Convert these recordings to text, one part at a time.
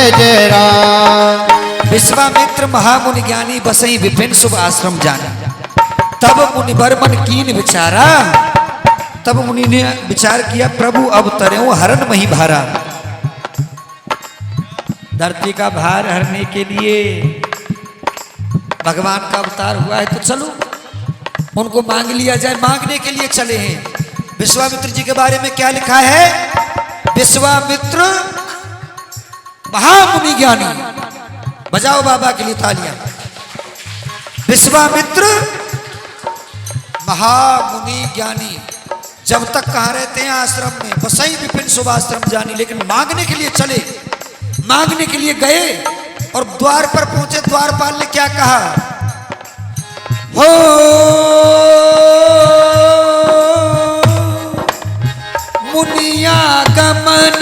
जय जय राम। विश्वामित्र महामुनि ज्ञानी बसई विपिन शुभ आश्रम जाना। तब मुनि बर मन कीन विचारा। तब मुनि ने विचार किया प्रभु अब तरेऊ हरण मही भारा। धरती का भार हरने के लिए भगवान का अवतार हुआ है, तो चलो उनको मांग लिया जाए। मांगने के लिए चले हैं। विश्वामित्र जी के बारे में क्या लिखा है? विश्वामित्र महामुनि ज्ञानी। बजाओ बाबा के लिए तालियां। विश्वामित्र महामुनि ज्ञानी जब तक कहाँ रहते हैं? आश्रम में। बसई विपिन शुभ आश्रम जानी। लेकिन मांगने के लिए चले, मांगने के लिए गए और द्वार पर पहुंचे। द्वारपाल ने क्या कहा? हो मुनिया गमन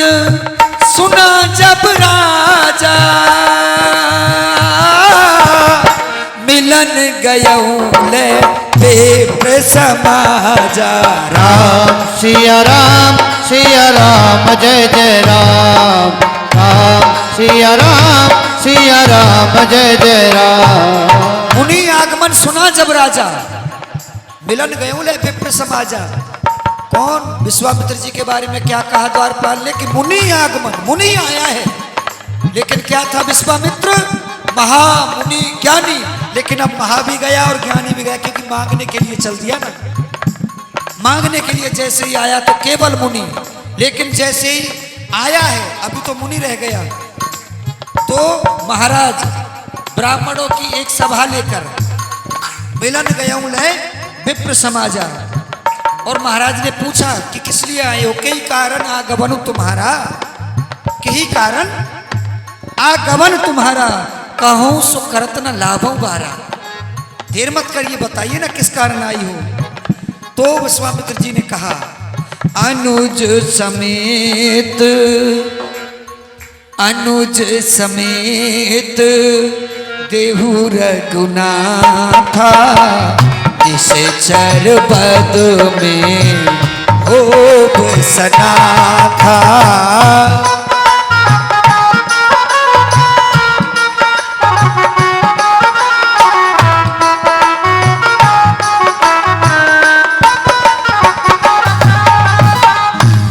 सुना जब राजा, मिलन गयऊ ले विप्र समाजा। राम सिया राम जय जय राम। राम सिया राम जय जय राम। मुनि आगमन सुना जब राजा, मिलन गयऊ ले विप्र समाजा। कौन? विश्वामित्र जी के बारे में क्या कहा द्वारपाल ने कि मुनि आगमन, मुनि आया है। लेकिन क्या था? विश्वामित्र महामुनि ज्ञानी। लेकिन अब महा भी गया और ज्ञानी भी गया, क्योंकि मांगने के लिए चल दिया ना। मांगने के लिए जैसे ही आया तो केवल मुनि, लेकिन जैसे ही आया है अभी तो मुनि रह गया। तो महाराज ब्राह्मणों की एक सभा लेकर मिलन गयऊ ले विप्र समाजा। और महाराज ने पूछा कि किस लिए आए हो? कई कारण आगमन तुम्हारा, कई कारण आगमन तुम्हारा, कहूं सो करत न लाभों बारा। देर मत करिए, बताइए ना किस कारण आई हो। तो विश्वामित्र जी ने कहा अनुज समेत देहु रघुनाथा, इसे चरपद में होब सना था।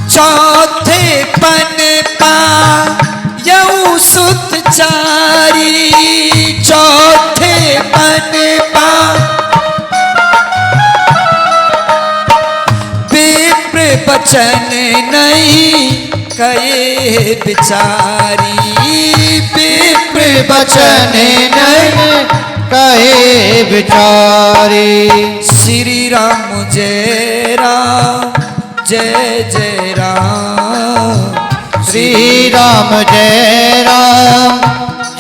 चौथे पन पा यऊ सुत चारी, चौथे पन पा बचन नहीं कहे बिचारी। विप्र बचन नहीं कहे बिचारी। श्री राम जय राम जय जय राम। श्री राम जय राम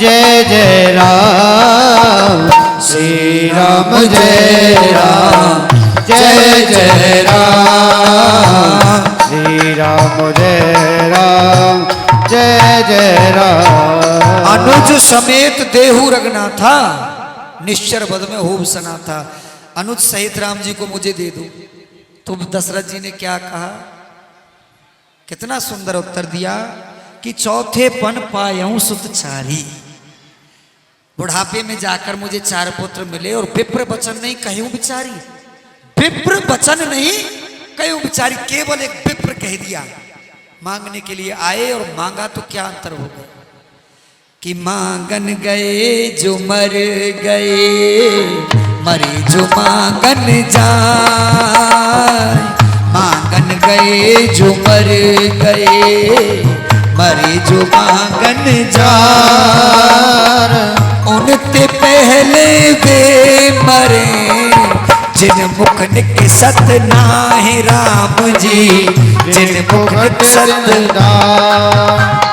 जय जय राम। श्री राम जय राम जय जय राम। श्री राम जय राम जय जय राम। अनुज समेत देहु रघुनाथा, निश्चर बद में होब सना था। अनुज सहित राम जी को मुझे दे दो। तो दशरथ जी ने क्या कहा? कितना सुंदर उत्तर दिया कि चौथे पन पायऊं सुत चारी। बुढ़ापे में जाकर मुझे 4 पुत्र मिले और विप्र वचन नहीं कहूं बिचारी। विप्र वचन नहीं कहूं बिचारी, केवल एक विप्र कह दिया। मांगने के लिए आए और मांगा तो क्या अंतर हो गया कि मांगन गए जो मर गए, मरे जो मांगन जाए। मांगन गए जो मर गए, मरे जो मांगन जाए। उनते पहले वे मरे, जिन मुख निकसत नाहि राम जी, जिन मुख निकसत नाहि।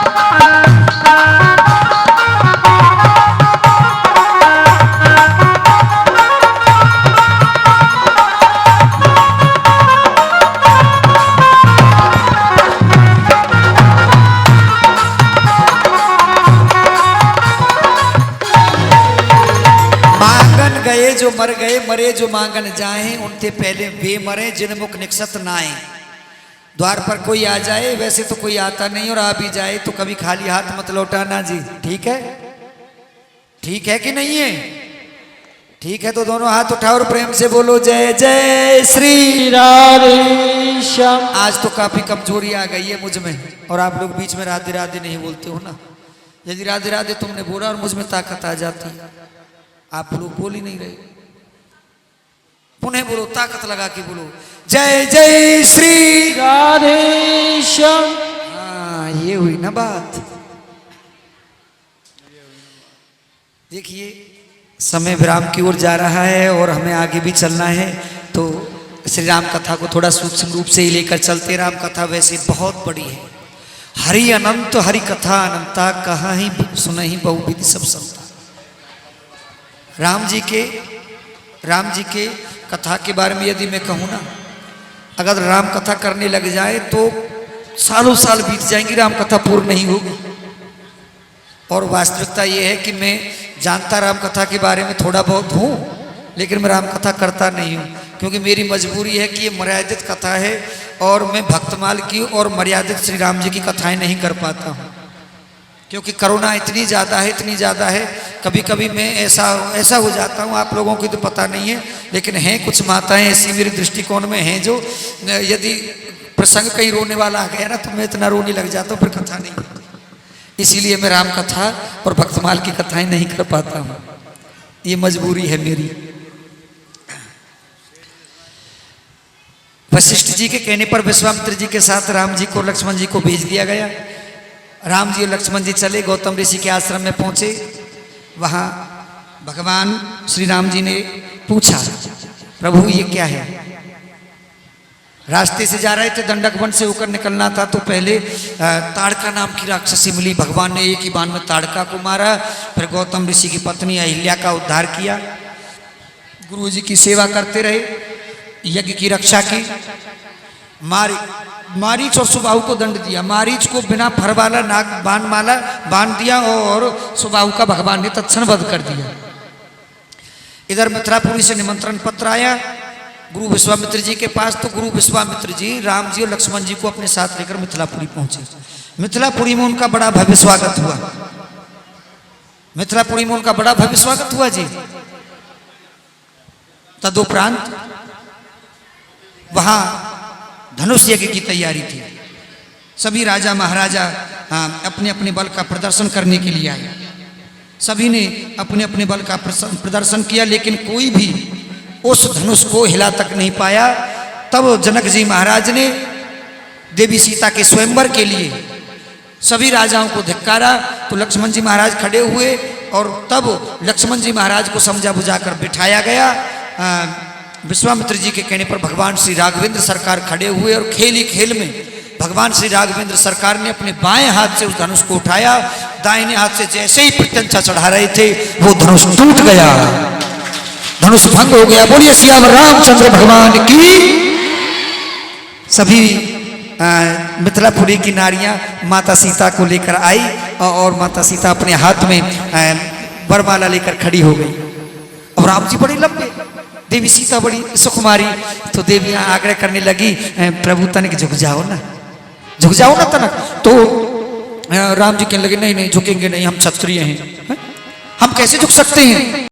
गए जो मर गए, मरे जो मांगन जाए। उनते पहले वे मरे जिन मुख निकसत नाए। द्वार पर कोई आ जाए, वैसे तो कोई आता नहीं, और आ भी जाए तो कभी खाली हाथ मत लौटाना जी, ठीक है? ठीक है कि नहीं है? ठीक है तो दोनों हाथ उठाओ और प्रेम से बोलो जय जय श्री राधे श्याम। आज तो काफी कमजोरी आ गई है मुझ में, और आप लोग बीच में राधे राधे नहीं बोलते हो ना। यदि राधे राधे तुमने बोला और मुझ में ताकत आ जाती, आप लोग बोल ही नहीं रहे। पुनः बोलो, ताकत लगा के बोलो, जय जय श्री राधे श्याम। हाँ, ये हुई ना बात। देखिए समय विराम की ओर जा रहा है और हमें आगे भी चलना है, तो श्री राम कथा को थोड़ा सूक्ष्म रूप से ही लेकर चलते। राम कथा वैसे बहुत बड़ी है। हरि अनंत हरि कथा अनंता, कहाँ ही सुनहि बहुविधि सब संता। राम जी के कथा के बारे में यदि मैं कहूँ ना, अगर राम कथा करने लग जाए तो सालों साल बीत जाएंगी, राम कथा पूर्ण नहीं होगी। और वास्तविकता ये है कि मैं जानता राम कथा के बारे में थोड़ा बहुत हूँ, लेकिन मैं राम कथा करता नहीं हूँ, क्योंकि मेरी मजबूरी है कि ये मर्यादित कथा है और मैं भक्तमाल की और मर्यादित श्री राम जी की कथाएं नहीं कर पाता हूँ, क्योंकि करुणा इतनी ज़्यादा है। कभी कभी मैं ऐसा हो जाता हूँ, आप लोगों की तो पता नहीं है, लेकिन हैं कुछ माताएं ऐसी मेरे दृष्टिकोण में हैं, जो यदि प्रसंग कहीं रोने वाला आ गया ना तो मैं इतना रोने लग जाता हूँ, फिर कथा नहीं। इसीलिए मैं राम कथा और भक्तमाल की कथाएं नहीं कर पाता हूँ, ये मजबूरी है मेरी। वशिष्ठ जी के कहने पर विश्वामित्र जी के साथ राम जी को लक्ष्मण जी को भेज दिया गया। राम जी और लक्ष्मण जी चले, गौतम ऋषि के आश्रम में पहुंचे। वहां भगवान श्री राम जी ने पूछा, प्रभु ये क्या है? रास्ते से जा रहे थे, दंडक वन से होकर निकलना था, तो पहले ताड़का नाम की राक्षसी मिली। भगवान ने एक ही बाण में ताड़का को मारा, फिर गौतम ऋषि की पत्नी अहिल्या का उद्धार किया। गुरु जी की सेवा करते रहे, यज्ञ की रक्षा की। मारीच और सुबाहु को दंड दिया। मारीच को बिना फर वाला नाग बाण बांध दिया और सुबाहु का भगवान ने तत्क्षण वध कर दिया। इधर मथुरापुरी से निमंत्रण पत्र आया गुरु विश्वामित्र जी के पास, तो गुरु विश्वामित्र जी राम जी और लक्ष्मण जी को अपने साथ लेकर मिथिलापुरी पहुंचे। मिथिलापुरी में उनका बड़ा भव्य स्वागत हुआ। मिथिलापुरी में उनका बड़ा भव्य स्वागत हुआ जी। तदुपरांत वहां धनुष यज्ञ की तैयारी थी। सभी राजा महाराजा अपने अपने बल का प्रदर्शन करने के लिए आए। सभी ने अपने अपने बल का प्रदर्शन किया, लेकिन कोई भी उस धनुष को हिला तक नहीं पाया। तब जनक जी महाराज ने देवी सीता के स्वयंवर के लिए सभी राजाओं को धिक्कारा, तो लक्ष्मण जी महाराज खड़े हुए और तब लक्ष्मण जी महाराज को समझा बुझाकर बिठाया गया। विश्वामित्र जी के कहने पर भगवान श्री राघवेंद्र सरकार खड़े हुए और खेल ही खेल में भगवान श्री राघवेंद्र सरकार ने अपने बाएं हाथ से उस धनुष को उठाया। दाहिने हाथ से जैसे ही प्रत्यंचा चढ़ा रहे थे, वो धनुष टूट गया, धनुष भंग हो गया। बोलिए सियावर रामचंद्र भगवान की। सभी मिथिलापुरी की नारियां माता सीता को लेकर आई और माता सीता अपने हाथ में वरमाला लेकर खड़ी हो गई। और राम जी बड़े लंबे, देवी सीता बड़ी सुकुमारी। तो देवियां आग्रह करने लगी, प्रभु तनिक झुक जाओ ना तनक। तो राम जी कहने लगे, नहीं झुकेंगे नहीं, हम क्षत्रिय हैं, हम कैसे झुक सकते हैं।